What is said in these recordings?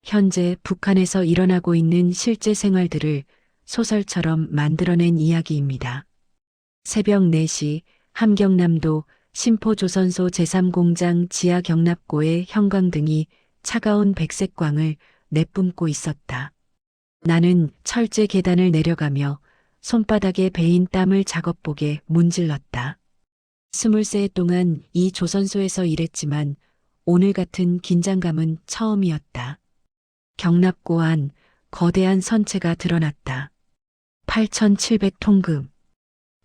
현재 북한에서 일어나고 있는 실제 생활들을 소설처럼 만들어낸 이야기입니다. 새벽 4시 함경남도 심포조선소 제3공장 지하 경납고의 형광등이 차가운 백색광을 내뿜고 있었다. 나는 철제 계단을 내려가며 손바닥에 배인 땀을 작업복에 문질렀다. 23해 동안 이 조선소에서 일했지만 오늘 같은 긴장감은 처음이었다. 경납고 안 거대한 선체가 드러났다. 8,700톤급.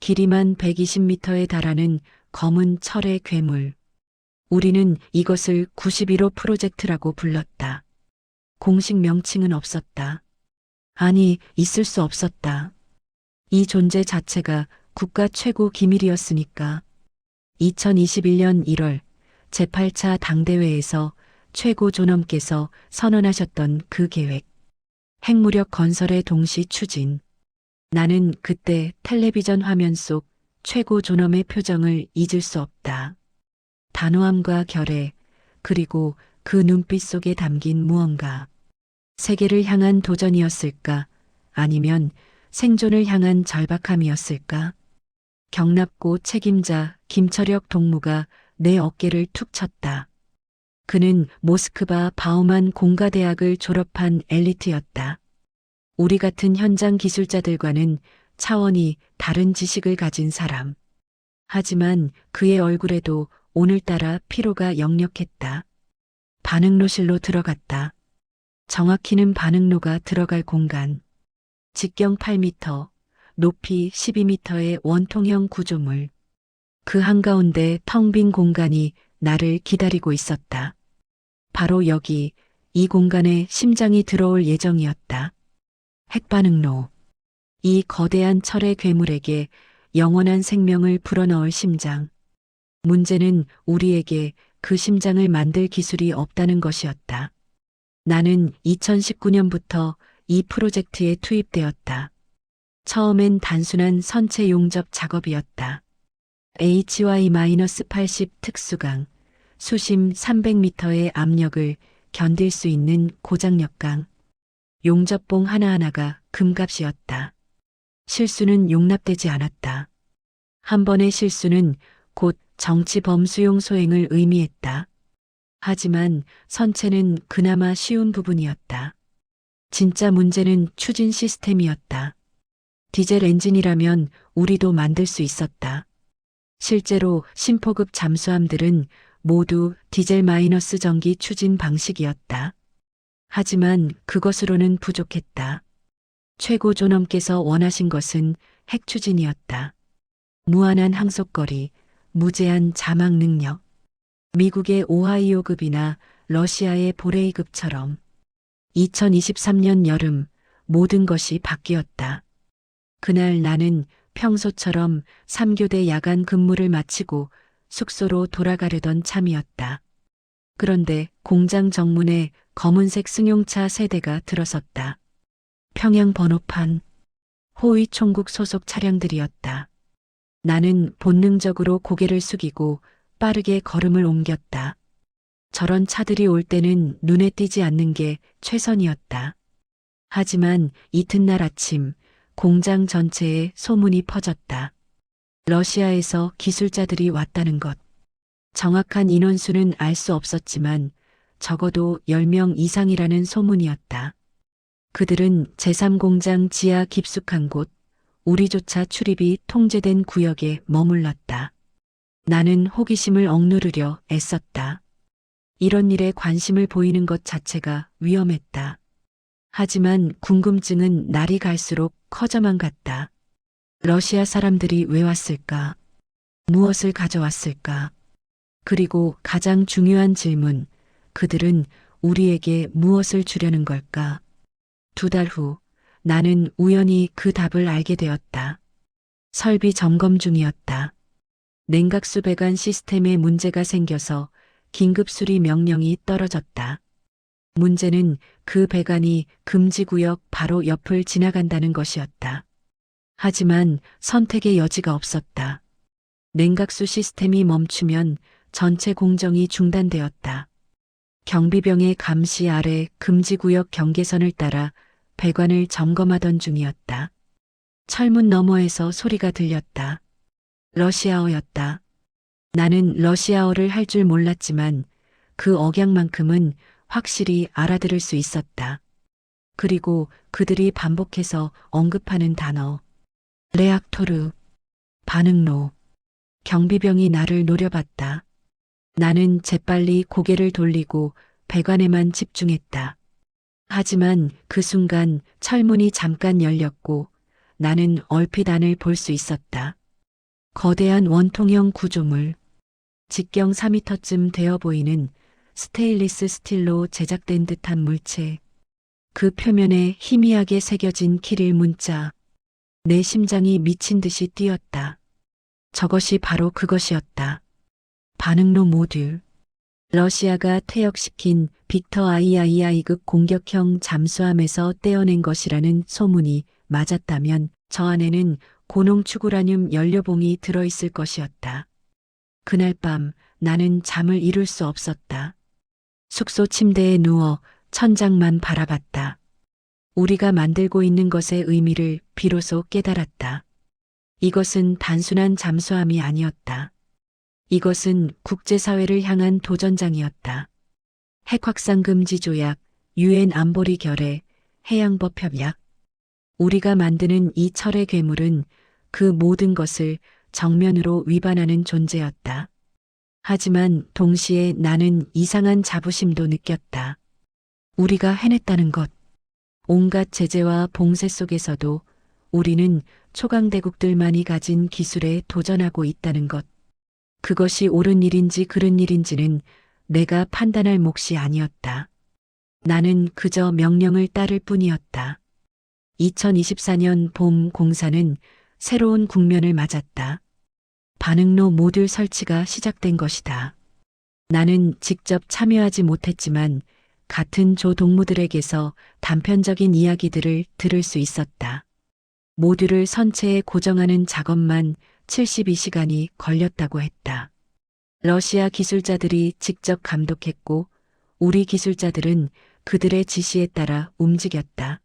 길이만 120m에 달하는 검은 철의 괴물. 우리는 이것을 91호 프로젝트라고 불렀다. 공식 명칭은 없었다. 아니, 있을 수 없었다. 이 존재 자체가 국가 최고 기밀이었으니까. 2021년 1월 제8차 당대회에서 최고 존엄께서 선언하셨던 그 계획. 핵무력 건설의 동시 추진. 나는 그때 텔레비전 화면 속 최고 존엄의 표정을 잊을 수 없다. 단호함과 결의, 그리고 그 눈빛 속에 담긴 무언가. 세계를 향한 도전이었을까? 아니면 생존을 향한 절박함이었을까? 경납고 책임자 김철혁 동무가 내 어깨를 툭 쳤다. 그는 모스크바 바우만 공가대학을 졸업한 엘리트였다. 우리 같은 현장 기술자들과는 차원이 다른 지식을 가진 사람. 하지만 그의 얼굴에도 오늘따라 피로가 역력했다. 반응로실로 들어갔다. 정확히는 반응로가 들어갈 공간. 직경 8m, 높이 12m의 원통형 구조물. 그 한가운데 텅 빈 공간이 나를 기다리고 있었다. 바로 여기, 이 공간에 심장이 들어올 예정이었다. 핵반응로. 이 거대한 철의 괴물에게 영원한 생명을 불어넣을 심장. 문제는 우리에게 그 심장을 만들 기술이 없다는 것이었다. 나는 2019년부터 이 프로젝트에 투입되었다. 처음엔 단순한 선체 용접 작업이었다. HY-80 특수강, 수심 300m의 압력을 견딜 수 있는 고장력강. 용접봉 하나하나가 금값이었다. 실수는 용납되지 않았다. 한 번의 실수는 곧 정치 범수용 소행을 의미했다. 하지만 선체는 그나마 쉬운 부분이었다. 진짜 문제는 추진 시스템이었다. 디젤 엔진이라면 우리도 만들 수 있었다. 실제로 심포급 잠수함들은 모두 디젤 마이너스 전기 추진 방식이었다. 하지만 그것으로는 부족했다. 최고 존엄께서 원하신 것은 핵 추진이었다. 무한한 항속거리, 무제한 자막 능력. 미국의 오하이오급이나 러시아의 보레이급처럼 2023년 여름 모든 것이 바뀌었다. 그날 나는 평소처럼 3교대 야간 근무를 마치고 숙소로 돌아가려던 참이었다. 그런데 공장 정문에 검은색 승용차 세대가 들어섰다. 평양 번호판, 호위 총국 소속 차량들이었다. 나는 본능적으로 고개를 숙이고 빠르게 걸음을 옮겼다. 저런 차들이 올 때는 눈에 띄지 않는 게 최선이었다. 하지만 이튿날 아침 공장 전체에 소문이 퍼졌다. 러시아에서 기술자들이 왔다는 것. 정확한 인원수는 알 수 없었지만 적어도 10명 이상이라는 소문이었다. 그들은 제3공장 지하 깊숙한 곳, 우리조차 출입이 통제된 구역에 머물렀다. 나는 호기심을 억누르려 애썼다. 이런 일에 관심을 보이는 것 자체가 위험했다. 하지만 궁금증은 날이 갈수록 커져만 갔다. 러시아 사람들이 왜 왔을까? 무엇을 가져왔을까? 그리고 가장 중요한 질문, 그들은 우리에게 무엇을 주려는 걸까? 2달 후, 나는 우연히 그 답을 알게 되었다. 설비 점검 중이었다. 냉각수 배관 시스템에 문제가 생겨서 긴급 수리 명령이 떨어졌다. 문제는 그 배관이 금지구역 바로 옆을 지나간다는 것이었다. 하지만 선택의 여지가 없었다. 냉각수 시스템이 멈추면 전체 공정이 중단되었다. 경비병의 감시 아래 금지구역 경계선을 따라 배관을 점검하던 중이었다. 철문 너머에서 소리가 들렸다. 러시아어였다. 나는 러시아어를 할 줄 몰랐지만 그 억양만큼은 확실히 알아들을 수 있었다. 그리고 그들이 반복해서 언급하는 단어. 레악토르, 반응로. 경비병이 나를 노려봤다. 나는 재빨리 고개를 돌리고 배관에만 집중했다. 하지만 그 순간 철문이 잠깐 열렸고 나는 얼핏 안을 볼 수 있었다. 거대한 원통형 구조물, 직경 4미터쯤 되어 보이는 스테인리스 스틸로 제작된 듯한 물체. 그 표면에 희미하게 새겨진 키릴 문자. 내 심장이 미친 듯이 뛰었다. 저것이 바로 그것이었다. 반응로 모듈. 러시아가 퇴역시킨 빅터 III급 공격형 잠수함에서 떼어낸 것이라는 소문이 맞았다면 저 안에는 고농축 우라늄 연료봉이 들어있을 것이었다. 그날 밤 나는 잠을 이룰 수 없었다. 숙소 침대에 누워 천장만 바라봤다. 우리가 만들고 있는 것의 의미를 비로소 깨달았다. 이것은 단순한 잠수함이 아니었다. 이것은 국제사회를 향한 도전장이었다. 핵 확산 금지 조약, 유엔 안보리 결의, 해양법 협약. 우리가 만드는 이 철의 괴물은 그 모든 것을 정면으로 위반하는 존재였다. 하지만 동시에 나는 이상한 자부심도 느꼈다. 우리가 해냈다는 것. 온갖 제재와 봉쇄 속에서도 우리는 초강대국들만이 가진 기술에 도전하고 있다는 것. 그것이 옳은 일인지 그른 일인지는 내가 판단할 몫이 아니었다. 나는 그저 명령을 따를 뿐이었다. 2024년 봄 공사는 새로운 국면을 맞았다. 반응로 모듈 설치가 시작된 것이다. 나는 직접 참여하지 못했지만 같은 조 동무들에게서 단편적인 이야기들을 들을 수 있었다. 모듈을 선체에 고정하는 작업만 72시간이 걸렸다고 했다. 러시아 기술자들이 직접 감독했고 우리 기술자들은 그들의 지시에 따라 움직였다.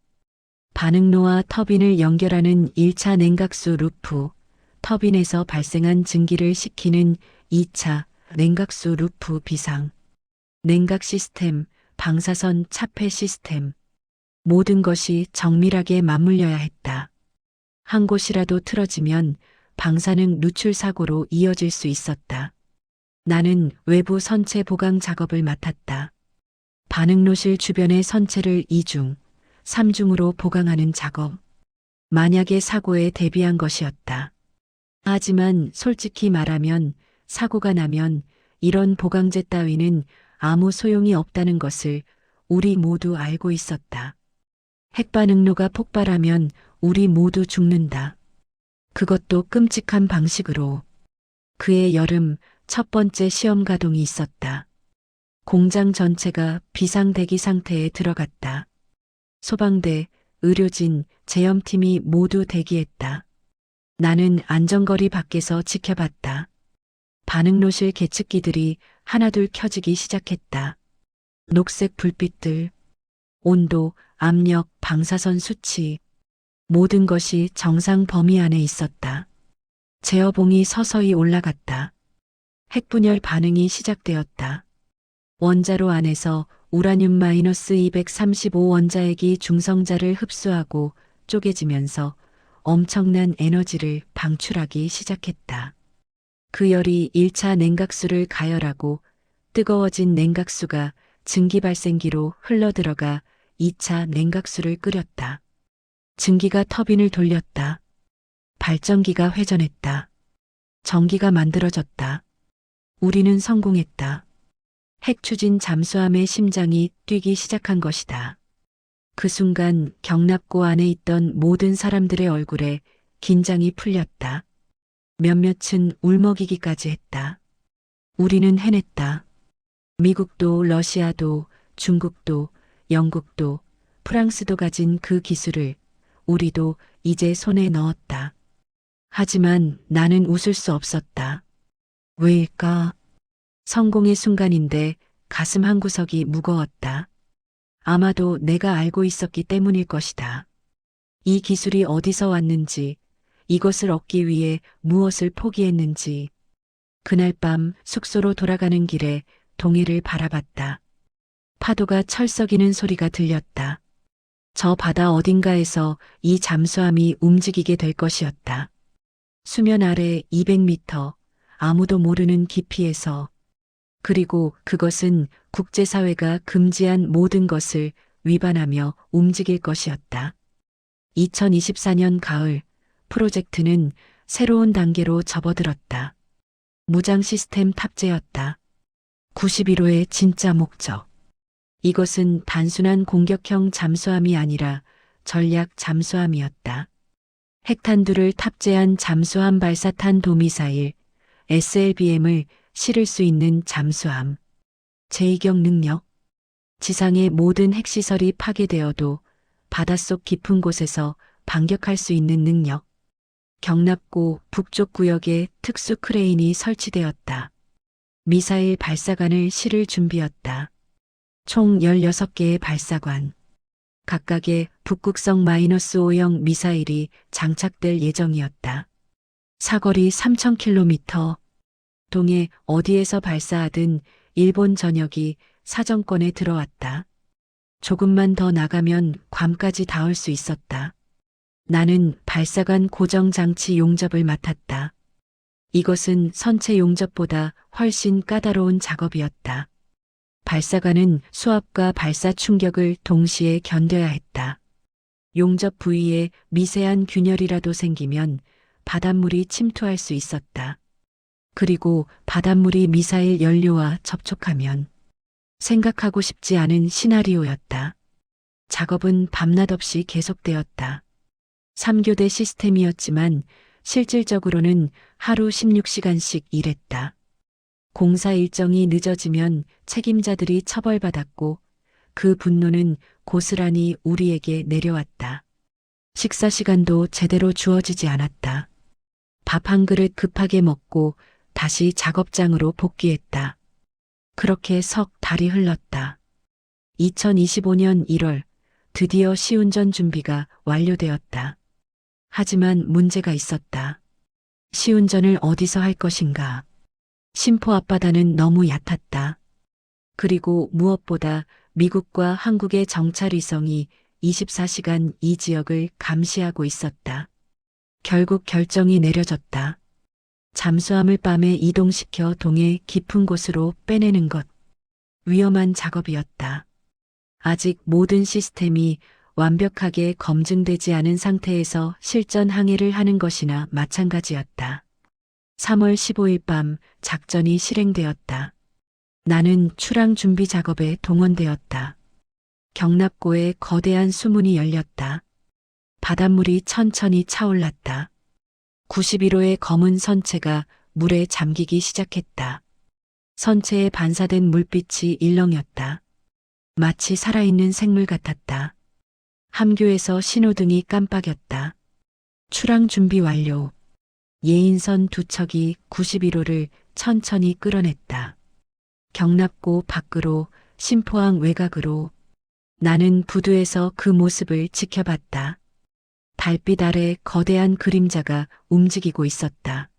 반응로와 터빈을 연결하는 1차 냉각수 루프, 터빈에서 발생한 증기를 식히는 2차 냉각수 루프 비상, 냉각 시스템, 방사선 차폐 시스템. 모든 것이 정밀하게 맞물려야 했다. 한 곳이라도 틀어지면 방사능 누출 사고로 이어질 수 있었다. 나는 외부 선체 보강 작업을 맡았다. 반응로실 주변의 선체를 2중, 3중으로 보강하는 작업. 만약의 사고에 대비한 것이었다. 하지만 솔직히 말하면 사고가 나면 이런 보강제 따위는 아무 소용이 없다는 것을 우리 모두 알고 있었다. 핵반응로가 폭발하면 우리 모두 죽는다. 그것도 끔찍한 방식으로. 그해 여름 첫 번째 시험 가동이 있었다. 공장 전체가 비상대기 상태에 들어갔다. 소방대, 의료진, 제염팀이 모두 대기했다. 나는 안전거리 밖에서 지켜봤다. 반응로실 계측기들이 하나둘 켜지기 시작했다. 녹색 불빛들, 온도, 압력, 방사선 수치, 모든 것이 정상 범위 안에 있었다. 제어봉이 서서히 올라갔다. 핵분열 반응이 시작되었다. 원자로 안에서 우라늄-235 원자핵이 중성자를 흡수하고 쪼개지면서 엄청난 에너지를 방출하기 시작했다. 그 열이 1차 냉각수를 가열하고 뜨거워진 냉각수가 증기 발생기로 흘러들어가 2차 냉각수를 끓였다. 증기가 터빈을 돌렸다. 발전기가 회전했다. 전기가 만들어졌다. 우리는 성공했다. 핵추진 잠수함의 심장이 뛰기 시작한 것이다. 그 순간 경납고 안에 있던 모든 사람들의 얼굴에 긴장이 풀렸다. 몇몇은 울먹이기까지 했다. 우리는 해냈다. 미국도 러시아도 중국도 영국도 프랑스도 가진 그 기술을 우리도 이제 손에 넣었다. 하지만 나는 웃을 수 없었다. 왜일까? 성공의 순간인데 가슴 한구석이 무거웠다. 아마도 내가 알고 있었기 때문일 것이다. 이 기술이 어디서 왔는지, 이것을 얻기 위해 무엇을 포기했는지. 그날 밤 숙소로 돌아가는 길에 동해를 바라봤다. 파도가 철썩이는 소리가 들렸다. 저 바다 어딘가에서 이 잠수함이 움직이게 될 것이었다. 수면 아래 200m, 아무도 모르는 깊이에서. 그리고 그것은 국제사회가 금지한 모든 것을 위반하며 움직일 것이었다. 2024년 가을, 프로젝트는 새로운 단계로 접어들었다. 무장 시스템 탑재였다. 91호의 진짜 목적. 이것은 단순한 공격형 잠수함이 아니라 전략 잠수함이었다. 핵탄두를 탑재한 잠수함 발사탄 도미사일, SLBM을 실을 수 있는 잠수함. 제2경 능력. 지상의 모든 핵시설이 파괴되어도 바닷속 깊은 곳에서 반격할 수 있는 능력. 경납고 북쪽 구역에 특수 크레인이 설치되었다. 미사일 발사관을 실을 준비였다. 총 16개의 발사관. 각각의 북극성 -5형 미사일이 장착될 예정이었다. 사거리 3,000km. 동해 어디에서 발사하든 일본 전역이 사정권에 들어왔다. 조금만 더 나가면 괌까지 닿을 수 있었다. 나는 발사관 고정 장치 용접을 맡았다. 이것은 선체 용접보다 훨씬 까다로운 작업이었다. 발사관은 수압과 발사 충격을 동시에 견뎌야 했다. 용접 부위에 미세한 균열이라도 생기면 바닷물이 침투할 수 있었다. 그리고 바닷물이 미사일 연료와 접촉하면 생각하고 싶지 않은 시나리오였다. 작업은 밤낮 없이 계속되었다. 3교대 시스템이었지만 실질적으로는 하루 16시간씩 일했다. 공사 일정이 늦어지면 책임자들이 처벌받았고 그 분노는 고스란히 우리에게 내려왔다. 식사 시간도 제대로 주어지지 않았다. 밥 한 그릇 급하게 먹고 다시 작업장으로 복귀했다. 그렇게 석 달이 흘렀다. 2025년 1월 드디어 시운전 준비가 완료되었다. 하지만 문제가 있었다. 시운전을 어디서 할 것인가? 심포 앞바다는 너무 얕았다. 그리고 무엇보다 미국과 한국의 정찰 위성이 24시간 이 지역을 감시하고 있었다. 결국 결정이 내려졌다. 잠수함을 밤에 이동시켜 동해 깊은 곳으로 빼내는 것. 위험한 작업이었다. 아직 모든 시스템이 완벽하게 검증되지 않은 상태에서 실전 항해를 하는 것이나 마찬가지였다. 3월 15일 밤 작전이 실행되었다. 나는 출항 준비 작업에 동원되었다. 경납고에 거대한 수문이 열렸다. 바닷물이 천천히 차올랐다. 91호의 검은 선체가 물에 잠기기 시작했다. 선체에 반사된 물빛이 일렁였다. 마치 살아있는 생물 같았다. 함교에서 신호등이 깜빡였다. 출항 준비 완료. 예인선 두 척이 91호를 천천히 끌어냈다. 경납고 밖으로, 심포항 외곽으로. 나는 부두에서 그 모습을 지켜봤다. 달빛 아래 거대한 그림자가 움직이고 있었다.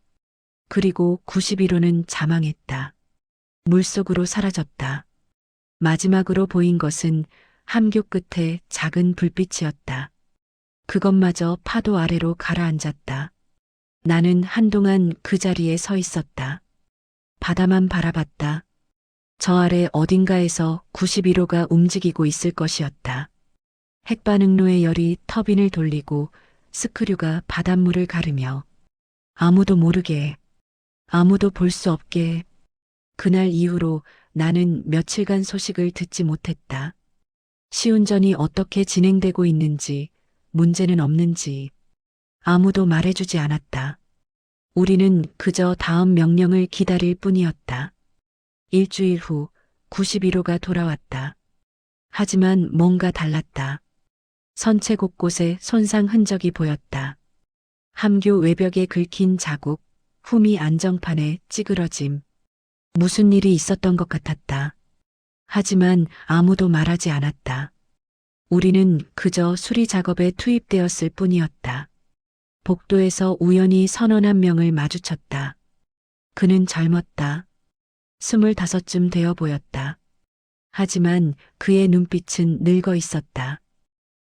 그리고 91호는 자망했다. 물속으로 사라졌다. 마지막으로 보인 것은 함교 끝에 작은 불빛이었다. 그것마저 파도 아래로 가라앉았다. 나는 한동안 그 자리에 서 있었다. 바다만 바라봤다. 저 아래 어딘가에서 91호가 움직이고 있을 것이었다. 핵반응로의 열이 터빈을 돌리고 스크류가 바닷물을 가르며 아무도 모르게, 아무도 볼 수 없게. 그날 이후로 나는 며칠간 소식을 듣지 못했다. 시운전이 어떻게 진행되고 있는지, 문제는 없는지 아무도 말해주지 않았다. 우리는 그저 다음 명령을 기다릴 뿐이었다. 일주일 후 91호가 돌아왔다. 하지만 뭔가 달랐다. 선체 곳곳에 손상 흔적이 보였다. 함교 외벽에 긁힌 자국, 후미 안정판에 찌그러짐. 무슨 일이 있었던 것 같았다. 하지만 아무도 말하지 않았다. 우리는 그저 수리 작업에 투입되었을 뿐이었다. 복도에서 우연히 선원 한 명을 마주쳤다. 그는 젊었다. 25쯤 되어 보였다. 하지만 그의 눈빛은 늙어 있었다.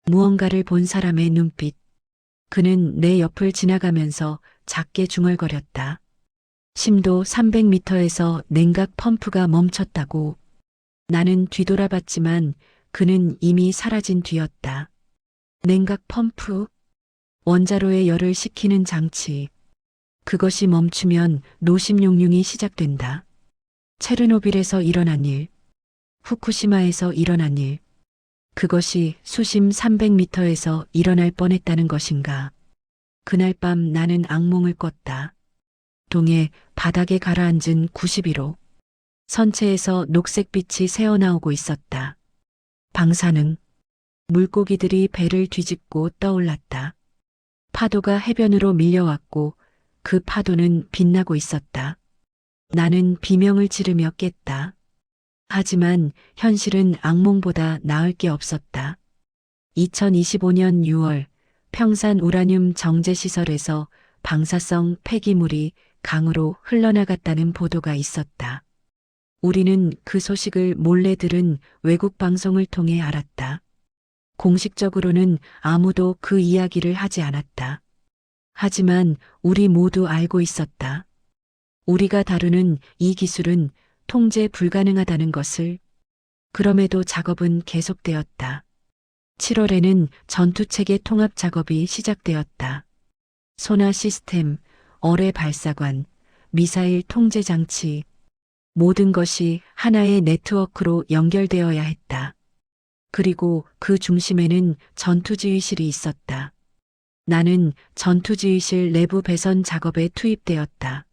무언가를 본 사람의 눈빛. 그는 내 옆을 지나가면서 작게 중얼거렸다. 심도 300m에서 냉각 펌프가 멈췄다고. 나는 뒤돌아봤지만 그는 이미 사라진 뒤였다. 냉각 펌프? 원자로의 열을 식히는 장치. 그것이 멈추면 노심용융이 시작된다. 체르노빌에서 일어난 일, 후쿠시마에서 일어난 일. 그것이 수심 300m에서 일어날 뻔했다는 것인가. 그날 밤 나는 악몽을 꿨다. 동해 바닥에 가라앉은 91호. 선체에서 녹색빛이 새어나오고 있었다. 방사능. 물고기들이 배를 뒤집고 떠올랐다. 파도가 해변으로 밀려왔고 그 파도는 빛나고 있었다. 나는 비명을 지르며 깼다. 하지만 현실은 악몽보다 나을 게 없었다. 2025년 6월 평산 우라늄 정제시설에서 방사성 폐기물이 강으로 흘러나갔다는 보도가 있었다. 우리는 그 소식을 몰래 들은 외국 방송을 통해 알았다. 공식적으로는 아무도 그 이야기를 하지 않았다. 하지만 우리 모두 알고 있었다. 우리가 다루는 이 기술은 통제 불가능하다는 것을. 그럼에도 작업은 계속되었다. 7월에는 전투체계 통합 작업이 시작되었다. 소나 시스템, 어뢰 발사관, 미사일 통제 장치, 모든 것이 하나의 네트워크로 연결되어야 했다. 그리고 그 중심에는 전투지휘실이 있었다. 나는 전투지휘실 내부 배선 작업에 투입되었다.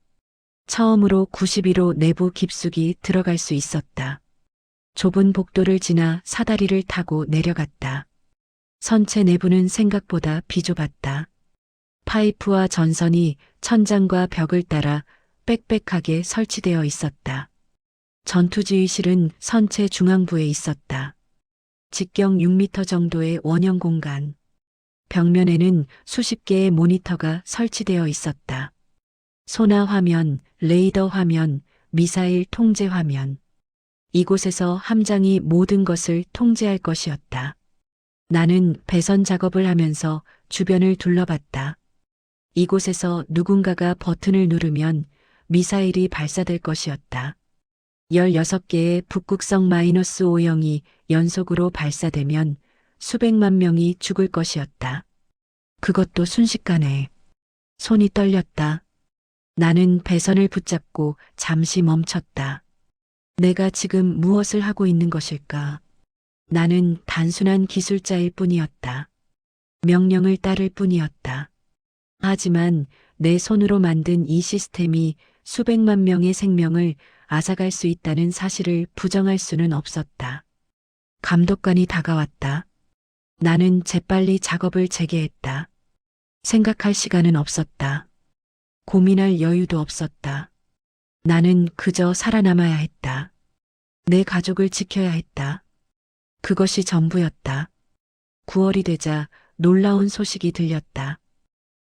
처음으로 91호 내부 깊숙이 들어갈 수 있었다. 좁은 복도를 지나 사다리를 타고 내려갔다. 선체 내부는 생각보다 비좁았다. 파이프와 전선이 천장과 벽을 따라 빽빽하게 설치되어 있었다. 전투지휘실은 선체 중앙부에 있었다. 직경 6m 정도의 원형 공간. 벽면에는 수십 개의 모니터가 설치되어 있었다. 소나 화면, 레이더 화면, 미사일 통제 화면. 이곳에서 함장이 모든 것을 통제할 것이었다. 나는 배선 작업을 하면서 주변을 둘러봤다. 이곳에서 누군가가 버튼을 누르면 미사일이 발사될 것이었다. 16개의 북극성 -5형이 연속으로 발사되면 수백만 명이 죽을 것이었다. 그것도 순식간에. 손이 떨렸다. 나는 배선을 붙잡고 잠시 멈췄다. 내가 지금 무엇을 하고 있는 것일까? 나는 단순한 기술자일 뿐이었다. 명령을 따를 뿐이었다. 하지만 내 손으로 만든 이 시스템이 수백만 명의 생명을 앗아갈 수 있다는 사실을 부정할 수는 없었다. 감독관이 다가왔다. 나는 재빨리 작업을 재개했다. 생각할 시간은 없었다. 고민할 여유도 없었다. 나는 그저 살아남아야 했다. 내 가족을 지켜야 했다. 그것이 전부였다. 9월이 되자 놀라운 소식이 들렸다.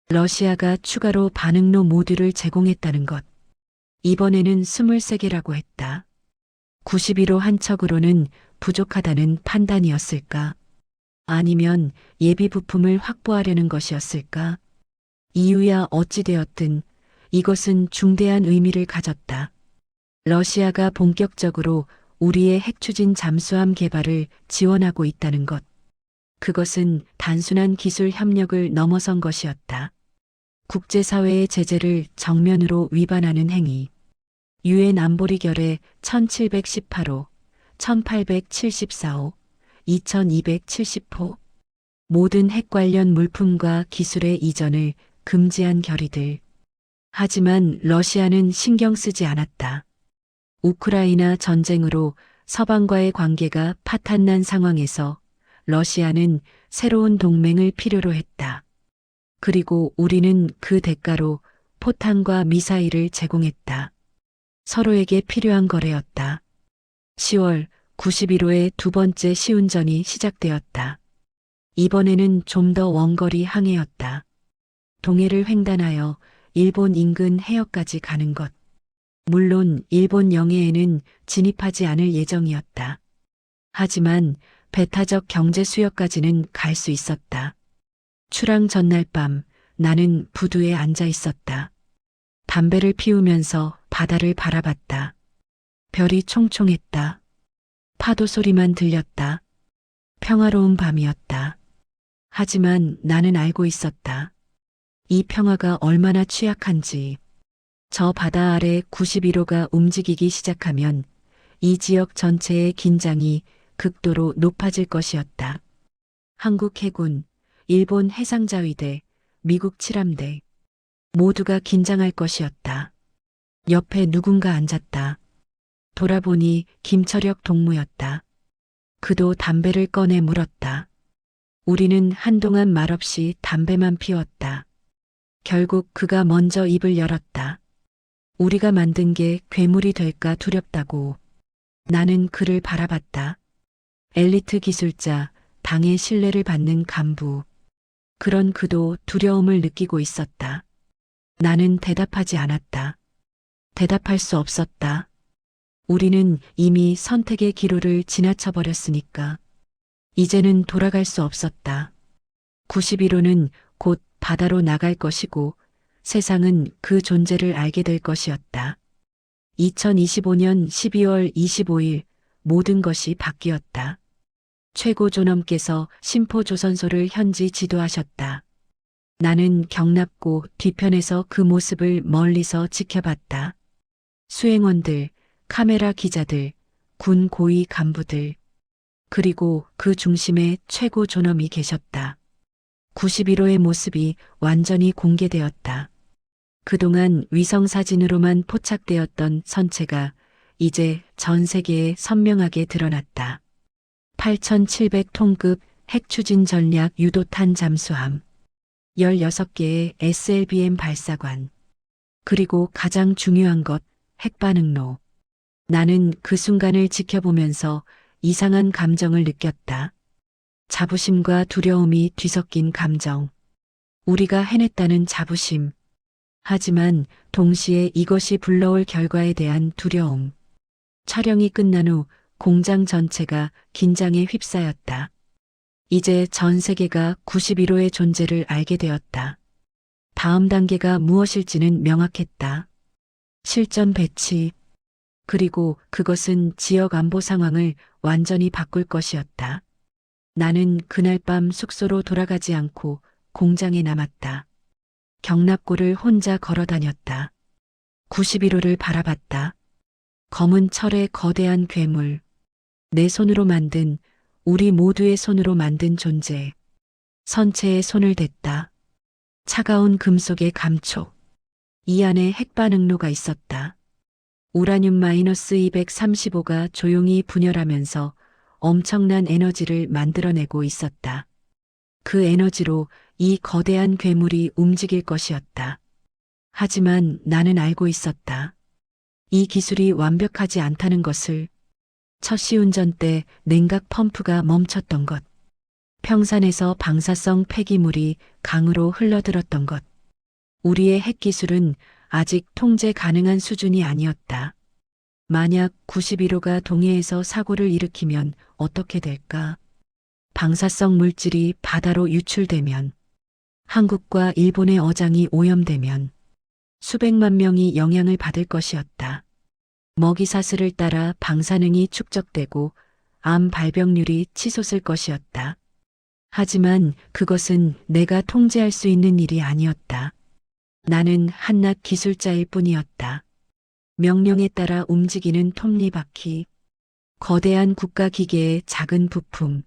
러시아가 추가로 반응로 모듈을 제공했다는 것. 이번에는 23개라고 했다. 91호 한 척으로는 부족하다는 판단이었을까? 아니면 예비 부품을 확보하려는 것이었을까? 이유야 어찌되었든 이것은 중대한 의미를 가졌다. 러시아가 본격적으로 우리의 핵추진 잠수함 개발을 지원하고 있다는 것. 그것은 단순한 기술 협력을 넘어선 것이었다. 국제사회의 제재를 정면으로 위반하는 행위. 유엔 안보리 결의 1718호, 1874호, 2270호. 모든 핵 관련 물품과 기술의 이전을 금지한 결의들. 하지만 러시아는 신경 쓰지 않았다. 우크라이나 전쟁으로 서방과의 관계가 파탄난 상황에서 러시아는 새로운 동맹을 필요로 했다. 그리고 우리는 그 대가로 포탄과 미사일을 제공했다. 서로에게 필요한 거래였다. 10월 91호의 두 번째 시운전이 시작되었다. 이번에는 좀 더 원거리 항해였다. 동해를 횡단하여 일본 인근 해역까지 가는 것. 물론 일본 영해에는 진입하지 않을 예정이었다. 하지만 배타적 경제 수역까지는 갈 수 있었다. 출항 전날 밤 나는 부두에 앉아 있었다. 담배를 피우면서 바다를 바라봤다. 별이 총총했다. 파도 소리만 들렸다. 평화로운 밤이었다. 하지만 나는 알고 있었다. 이 평화가 얼마나 취약한지. 저 바다 아래 91호가 움직이기 시작하면 이 지역 전체의 긴장이 극도로 높아질 것이었다. 한국 해군, 일본 해상자위대, 미국 칠함대 모두가 긴장할 것이었다. 옆에 누군가 앉았다. 돌아보니 김철혁 동무였다. 그도 담배를 꺼내 물었다. 우리는 한동안 말없이 담배만 피웠다. 결국 그가 먼저 입을 열었다. 우리가 만든 게 괴물이 될까 두렵다고. 나는 그를 바라봤다. 엘리트 기술자, 당의 신뢰를 받는 간부. 그런 그도 두려움을 느끼고 있었다. 나는 대답하지 않았다. 대답할 수 없었다. 우리는 이미 선택의 기로를 지나쳐 버렸으니까. 이제는 돌아갈 수 없었다. 91호는 곧 바다로 나갈 것이고 세상은 그 존재를 알게 될 것이었다. 2025년 12월 25일 모든 것이 바뀌었다. 최고 존엄께서 심포조선소를 현지 지도하셨다. 나는 경납고 뒤편에서 그 모습을 멀리서 지켜봤다. 수행원들, 카메라 기자들, 군 고위 간부들, 그리고 그 중심에 최고 존엄이 계셨다. 91호의 모습이 완전히 공개되었다. 그동안 위성사진으로만 포착되었던 선체가 이제 전 세계에 선명하게 드러났다. 8700톤급 핵추진 전략 유도탄 잠수함, 16개의 SLBM 발사관, 그리고 가장 중요한 것, 핵반응로. 나는 그 순간을 지켜보면서 이상한 감정을 느꼈다. 자부심과 두려움이 뒤섞인 감정. 우리가 해냈다는 자부심. 하지만 동시에 이것이 불러올 결과에 대한 두려움. 촬영이 끝난 후 공장 전체가 긴장에 휩싸였다. 이제 전 세계가 91호의 존재를 알게 되었다. 다음 단계가 무엇일지는 명확했다. 실전 배치. 그리고 그것은 지역 안보 상황을 완전히 바꿀 것이었다. 나는 그날 밤 숙소로 돌아가지 않고 공장에 남았다. 경납고를 혼자 걸어 다녔다. 91호를 바라봤다. 검은 철의 거대한 괴물. 내 손으로 만든, 우리 모두의 손으로 만든 존재. 선체에 손을 댔다. 차가운 금속의 감촉. 이 안에 핵반응로가 있었다. 우라늄-235가 조용히 분열하면서 엄청난 에너지를 만들어내고 있었다. 그 에너지로 이 거대한 괴물이 움직일 것이었다. 하지만 나는 알고 있었다. 이 기술이 완벽하지 않다는 것을. 첫 시운전 때 냉각 펌프가 멈췄던 것. 평산에서 방사성 폐기물이 강으로 흘러들었던 것. 우리의 핵기술은 아직 통제 가능한 수준이 아니었다. 만약 91호가 동해에서 사고를 일으키면 어떻게 될까? 방사성 물질이 바다로 유출되면, 한국과 일본의 어장이 오염되면 수백만 명이 영향을 받을 것이었다. 먹이사슬을 따라 방사능이 축적되고 암 발병률이 치솟을 것이었다. 하지만 그것은 내가 통제할 수 있는 일이 아니었다. 나는 한낱 기술자일 뿐이었다. 명령에 따라 움직이는 톱니바퀴, 거대한 국가기계의 작은 부품.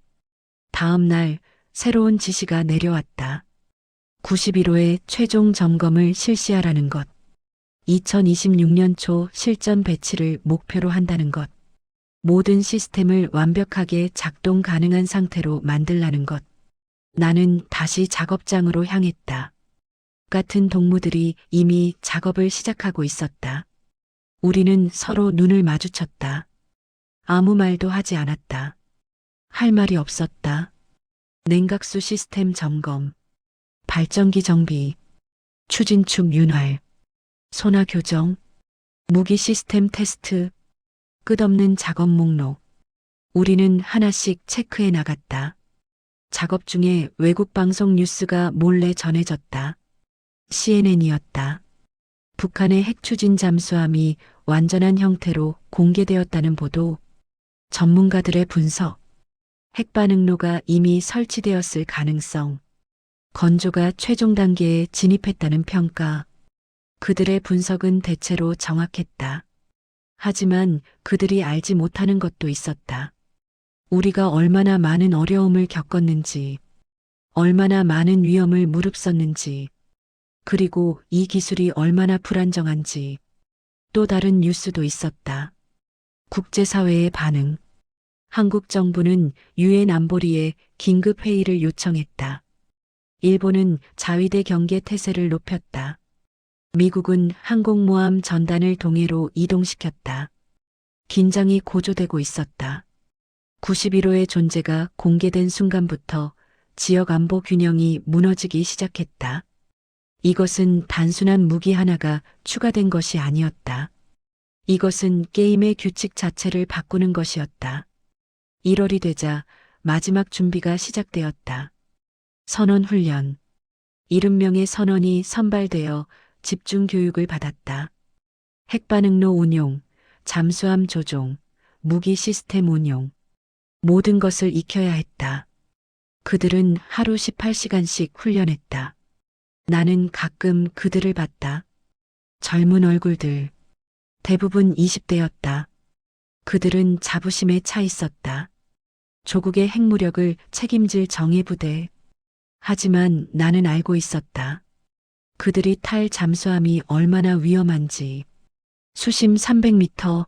다음 날 새로운 지시가 내려왔다. 91호의 최종 점검을 실시하라는 것. 2026년 초 실전 배치를 목표로 한다는 것. 모든 시스템을 완벽하게 작동 가능한 상태로 만들라는 것. 나는 다시 작업장으로 향했다. 같은 동무들이 이미 작업을 시작하고 있었다. 우리는 서로 눈을 마주쳤다. 아무 말도 하지 않았다. 할 말이 없었다. 냉각수 시스템 점검, 발전기 정비, 추진축 윤활, 소나 교정, 무기 시스템 테스트, 끝없는 작업 목록. 우리는 하나씩 체크해 나갔다. 작업 중에 외국 방송 뉴스가 몰래 전해졌다. CNN이었다. 북한의 핵추진 잠수함이 완전한 형태로 공개되었다는 보도, 전문가들의 분석, 핵반응로가 이미 설치되었을 가능성, 건조가 최종 단계에 진입했다는 평가. 그들의 분석은 대체로 정확했다. 하지만 그들이 알지 못하는 것도 있었다. 우리가 얼마나 많은 어려움을 겪었는지, 얼마나 많은 위험을 무릅썼는지, 그리고 이 기술이 얼마나 불안정한지. 또 다른 뉴스도 있었다. 국제사회의 반응. 한국 정부는 유엔 안보리에 긴급 회의를 요청했다. 일본은 자위대 경계 태세를 높였다. 미국은 항공모함 전단을 동해로 이동시켰다. 긴장이 고조되고 있었다. 91호의 존재가 공개된 순간부터 지역 안보 균형이 무너지기 시작했다. 이것은 단순한 무기 하나가 추가된 것이 아니었다. 이것은 게임의 규칙 자체를 바꾸는 것이었다. 1월이 되자 마지막 준비가 시작되었다. 선원 훈련. 70명의 선원이 선발되어 집중 교육을 받았다. 핵반응로 운용, 잠수함 조종, 무기 시스템 운용. 모든 것을 익혀야 했다. 그들은 하루 18시간씩 훈련했다. 나는 가끔 그들을 봤다. 젊은 얼굴들. 대부분 20대였다. 그들은 자부심에 차 있었다. 조국의 핵무력을 책임질 정예부대. 하지만 나는 알고 있었다. 그들이 탈 잠수함이 얼마나 위험한지. 수심 300m,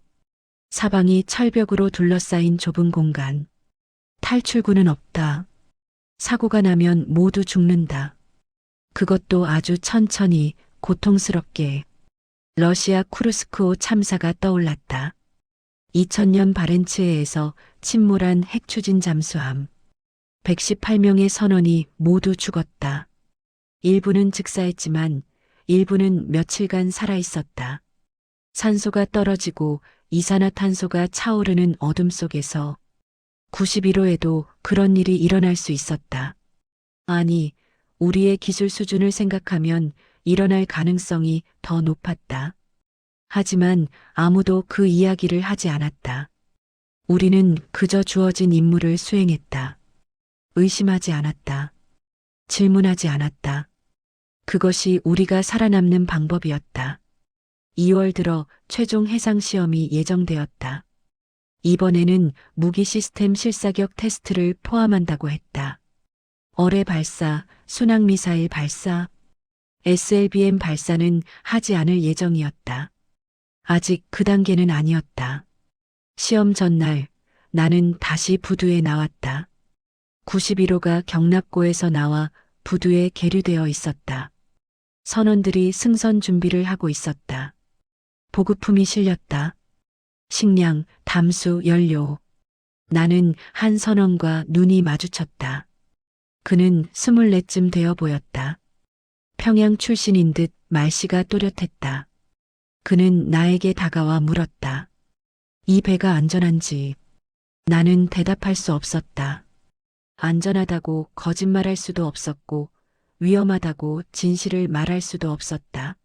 사방이 철벽으로 둘러싸인 좁은 공간. 탈출구는 없다. 사고가 나면 모두 죽는다. 그것도 아주 천천히, 고통스럽게. 러시아 쿠르스크호 참사가 떠올랐다. 2000년 바렌츠해에서 침몰한 핵추진 잠수함. 118명의 선원이 모두 죽었다. 일부는 즉사했지만 일부는 며칠간 살아있었다. 산소가 떨어지고 이산화탄소가 차오르는 어둠 속에서 91호에도 그런 일이 일어날 수 있었다. 아니, 우리의 기술 수준을 생각하면 일어날 가능성이 더 높았다. 하지만 아무도 그 이야기를 하지 않았다. 우리는 그저 주어진 임무를 수행했다. 의심하지 않았다. 질문하지 않았다. 그것이 우리가 살아남는 방법이었다. 2월 들어 최종 해상 시험이 예정되었다. 이번에는 무기 시스템 실사격 테스트를 포함한다고 했다. 어뢰 발사, 순항미사일 발사, SLBM 발사는 하지 않을 예정이었다. 아직 그 단계는 아니었다. 시험 전날 나는 다시 부두에 나왔다. 91호가 경납고에서 나와 부두에 계류되어 있었다. 선원들이 승선 준비를 하고 있었다. 보급품이 실렸다. 식량, 담수, 연료. 나는 한 선원과 눈이 마주쳤다. 그는 24쯤 되어 보였다. 평양 출신인 듯 말씨가 또렷했다. 그는 나에게 다가와 물었다. 이 배가 안전한지. 나는 대답할 수 없었다. 안전하다고 거짓말할 수도 없었고 위험하다고 진실을 말할 수도 없었다.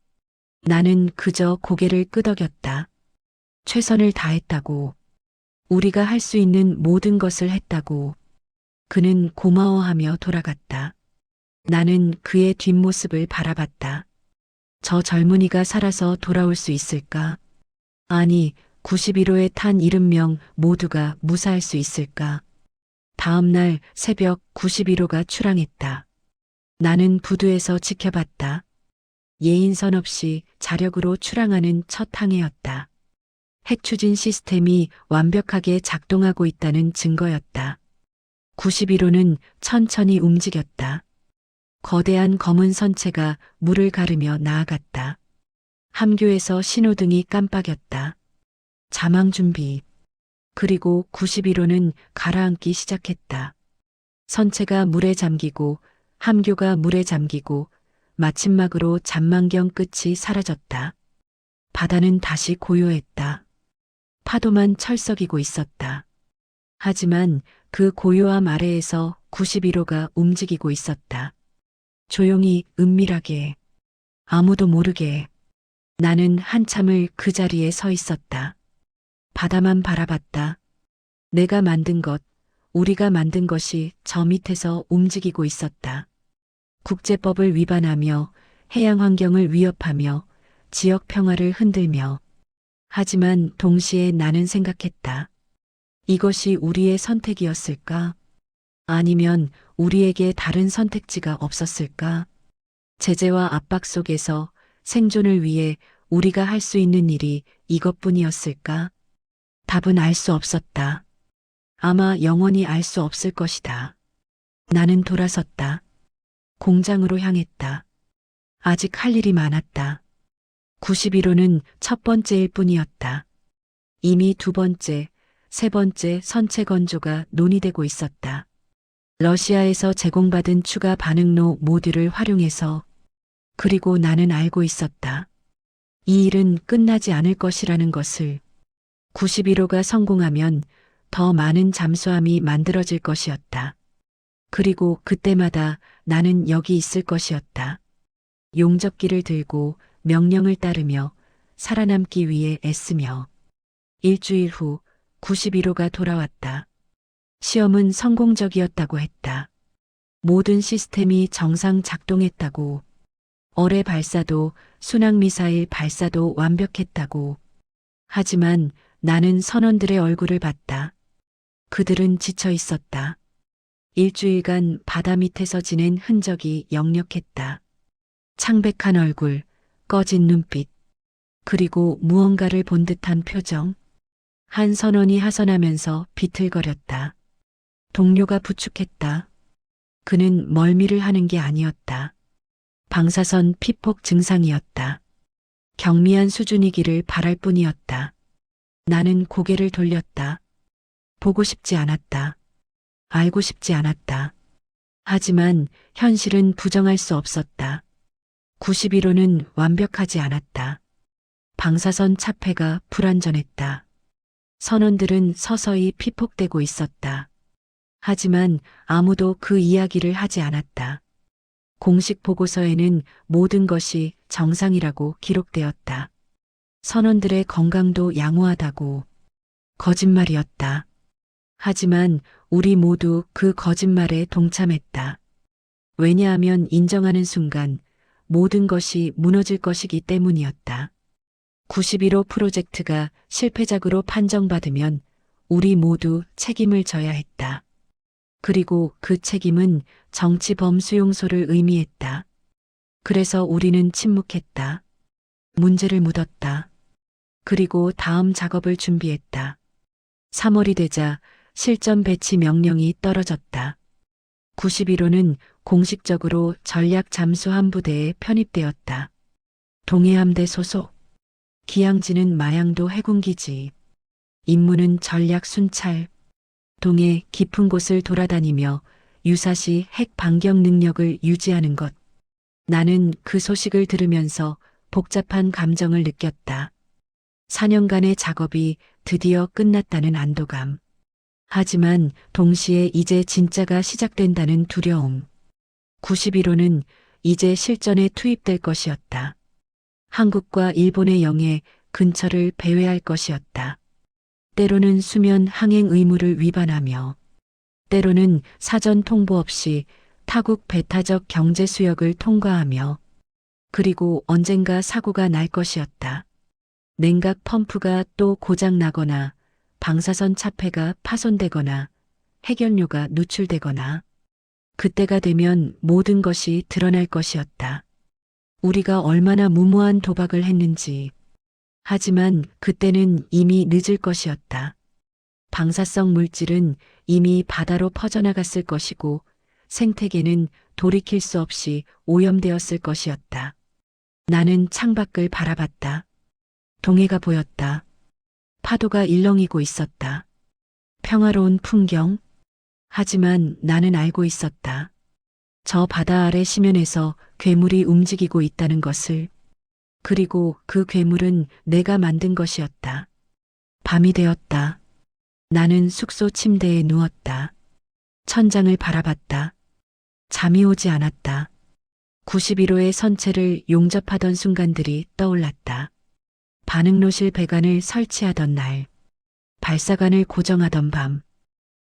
나는 그저 고개를 끄덕였다. 최선을 다했다고. 우리가 할 수 있는 모든 것을 했다고. 그는 고마워하며 돌아갔다. 나는 그의 뒷모습을 바라봤다. 저 젊은이가 살아서 돌아올 수 있을까? 아니, 91호에 탄 70명 모두가 무사할 수 있을까? 다음 날 새벽 91호가 출항했다. 나는 부두에서 지켜봤다. 예인선 없이 자력으로 출항하는 첫 항해였다. 핵추진 시스템이 완벽하게 작동하고 있다는 증거였다. 91호는 천천히 움직였다. 거대한 검은 선체가 물을 가르며 나아갔다. 함교에서 신호등이 깜빡였다. 자망 준비. 그리고 91호는 가라앉기 시작했다. 선체가 물에 잠기고 함교가 물에 잠기고 마침막으로 잔망경 끝이 사라졌다. 바다는 다시 고요했다. 파도만 철썩이고 있었다. 하지만 그 고요함 아래에서 91호가 움직이고 있었다. 조용히 은밀하게 아무도 모르게 나는 한참을 그 자리에 서 있었다. 바다만 바라봤다. 내가 만든 것, 우리가 만든 것이 저 밑에서 움직이고 있었다. 국제법을 위반하며 해양 환경을 위협하며 지역 평화를 흔들며. 하지만 동시에 나는 생각했다. 이것이 우리의 선택이었을까? 아니면 우리에게 다른 선택지가 없었을까? 제재와 압박 속에서 생존을 위해 우리가 할 수 있는 일이 이것뿐이었을까? 답은 알 수 없었다. 아마 영원히 알 수 없을 것이다. 나는 돌아섰다. 공장으로 향했다. 아직 할 일이 많았다. 91호는 첫 번째일 뿐이었다. 이미 두 번째, 세 번째 선체 건조가 논의되고 있었다. 러시아에서 제공받은 추가 반응로 모듈을 활용해서. 그리고 나는 알고 있었다. 이 일은 끝나지 않을 것이라는 것을. 91호가 성공하면 더 많은 잠수함이 만들어질 것이었다. 그리고 그때마다 나는 여기 있을 것이었다. 용접기를 들고 명령을 따르며 살아남기 위해 애쓰며. 일주일 후 91호가 돌아왔다. 시험은 성공적이었다고 했다. 모든 시스템이 정상 작동했다고. 어뢰 발사도 순항미사일 발사도 완벽했다고. 하지만 나는 선원들의 얼굴을 봤다. 그들은 지쳐 있었다. 일주일간 바다 밑에서 지낸 흔적이 역력했다. 창백한 얼굴, 꺼진 눈빛, 그리고 무언가를 본 듯한 표정. 한 선원이 하선하면서 비틀거렸다. 동료가 부축했다. 그는 멀미를 하는 게 아니었다. 방사선 피폭 증상이었다. 경미한 수준이기를 바랄 뿐이었다. 나는 고개를 돌렸다. 보고 싶지 않았다. 알고 싶지 않았다. 하지만 현실은 부정할 수 없었다. 91호는 완벽하지 않았다. 방사선 차폐가 불완전했다. 선원들은 서서히 피폭되고 있었다. 하지만 아무도 그 이야기를 하지 않았다. 공식 보고서에는 모든 것이 정상이라고 기록되었다. 선원들의 건강도 양호하다고. 거짓말이었다. 하지만 우리 모두 그 거짓말에 동참했다. 왜냐하면 인정하는 순간 모든 것이 무너질 것이기 때문이었다. 91호 프로젝트가 실패작으로 판정받으면 우리 모두 책임을 져야 했다. 그리고 그 책임은 정치범 수용소를 의미했다. 그래서 우리는 침묵했다. 문제를 묻었다. 그리고 다음 작업을 준비했다. 3월이 되자 실전 배치 명령이 떨어졌다. 91호는 공식적으로 전략 잠수함 부대에 편입되었다. 동해함대 소속. 기항지는 마양도 해군기지. 임무는 전략 순찰. 동해 깊은 곳을 돌아다니며 유사시 핵 반경 능력을 유지하는 것. 나는 그 소식을 들으면서 복잡한 감정을 느꼈다. 4년간의 작업이 드디어 끝났다는 안도감. 하지만 동시에 이제 진짜가 시작된다는 두려움. 91호는 이제 실전에 투입될 것이었다. 한국과 일본의 영해 근처를 배회할 것이었다. 때로는 수면 항행 의무를 위반하며, 때로는 사전 통보 없이 타국 배타적 경제 수역을 통과하며, 그리고 언젠가 사고가 날 것이었다. 냉각 펌프가 또 고장 나거나, 방사선 차폐가 파손되거나, 핵연료가 누출되거나, 그때가 되면 모든 것이 드러날 것이었다. 우리가 얼마나 무모한 도박을 했는지. 하지만 그때는 이미 늦을 것이었다. 방사성 물질은 이미 바다로 퍼져나갔을 것이고 생태계는 돌이킬 수 없이 오염되었을 것이었다. 나는 창밖을 바라봤다. 동해가 보였다. 파도가 일렁이고 있었다. 평화로운 풍경. 하지만 나는 알고 있었다. 저 바다 아래 심연에서 괴물이 움직이고 있다는 것을. 그리고 그 괴물은 내가 만든 것이었다. 밤이 되었다. 나는 숙소 침대에 누웠다. 천장을 바라봤다. 잠이 오지 않았다. 91호의 선체를 용접하던 순간들이 떠올랐다. 반응로실 배관을 설치하던 날, 발사관을 고정하던 밤,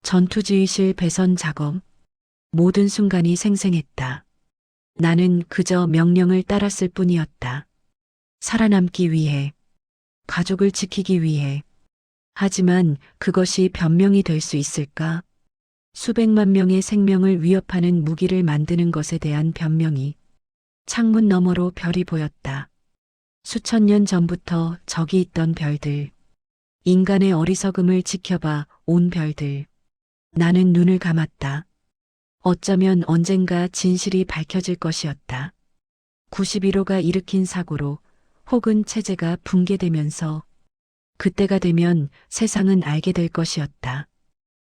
전투지휘실 배선 작업, 모든 순간이 생생했다. 나는 그저 명령을 따랐을 뿐이었다. 살아남기 위해, 가족을 지키기 위해. 하지만 그것이 변명이 될 수 있을까? 수백만 명의 생명을 위협하는 무기를 만드는 것에 대한 변명이. 창문 너머로 별이 보였다. 수천 년 전부터 저기 있던 별들. 인간의 어리석음을 지켜봐 온 별들. 나는 눈을 감았다. 어쩌면 언젠가 진실이 밝혀질 것이었다. 91호가 일으킨 사고로 혹은 체제가 붕괴되면서 그때가 되면 세상은 알게 될 것이었다.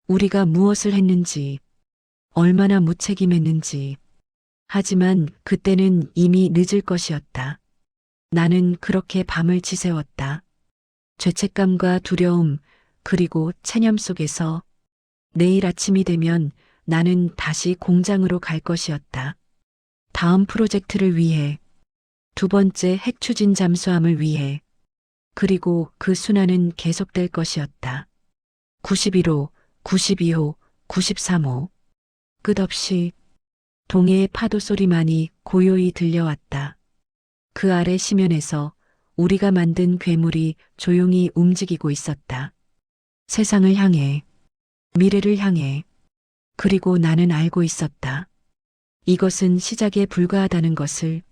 우리가 무엇을 했는지, 얼마나 무책임했는지. 하지만 그때는 이미 늦을 것이었다. 나는 그렇게 밤을 지새웠다. 죄책감과 두려움, 그리고 체념 속에서 내일 아침이 되면 나는 다시 공장으로 갈 것이었다. 다음 프로젝트를 위해, 두 번째 핵 추진 잠수함을 위해. 그리고 그 순환은 계속될 것이었다. 91호, 92호, 93호. 끝없이 동해의 파도 소리만이 고요히 들려왔다. 그 아래 심연에서 우리가 만든 괴물이 조용히 움직이고 있었다. 세상을 향해, 미래를 향해. 그리고 나는 알고 있었다. 이것은 시작에 불과하다는 것을.